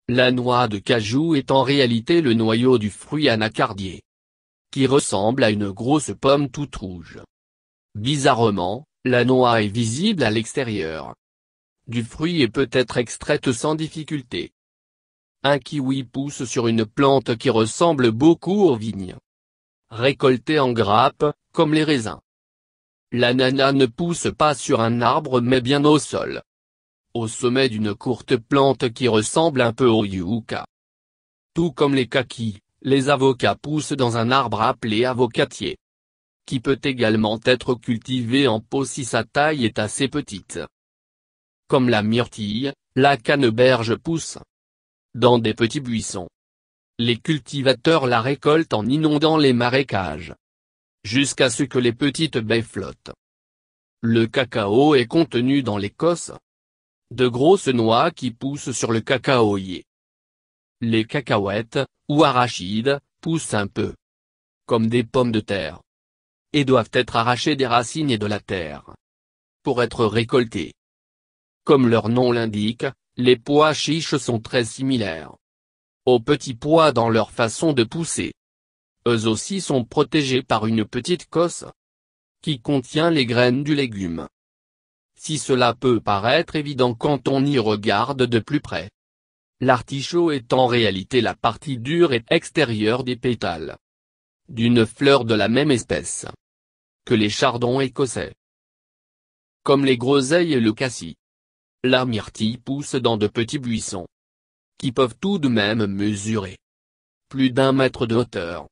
La noix de cajou est en réalité le noyau du fruit anacardier, qui ressemble à une grosse pomme toute rouge. Bizarrement, la noix est visible à l'extérieur du fruit et peut être extraite sans difficulté. Un kiwi pousse sur une plante qui ressemble beaucoup aux vignes, récoltée en grappe, comme les raisins. L'ananas ne pousse pas sur un arbre mais bien au sol, au sommet d'une courte plante qui ressemble un peu au yucca. Tout comme les kakis, les avocats poussent dans un arbre appelé avocatier, qui peut également être cultivé en pot si sa taille est assez petite. Comme la myrtille, la canneberge pousse dans des petits buissons. Les cultivateurs la récoltent en inondant les marécages, jusqu'à ce que les petites baies flottent. Le cacao est contenu dans l'écorce de grosses noix qui poussent sur le cacaoyer. Les cacahuètes, ou arachides, poussent un peu comme des pommes de terre, et doivent être arrachées des racines et de la terre pour être récoltées. Comme leur nom l'indique, les pois chiches sont très similaires aux petits pois dans leur façon de pousser. Eux aussi sont protégés par une petite cosse qui contient les graines du légume. Si cela peut paraître évident quand on y regarde de plus près, l'artichaut est en réalité la partie dure et extérieure des pétales d'une fleur de la même espèce que les chardons écossais. Comme les groseilles et le cassis, la myrtille pousse dans de petits buissons qui peuvent tout de même mesurer plus d'1 mètre de hauteur.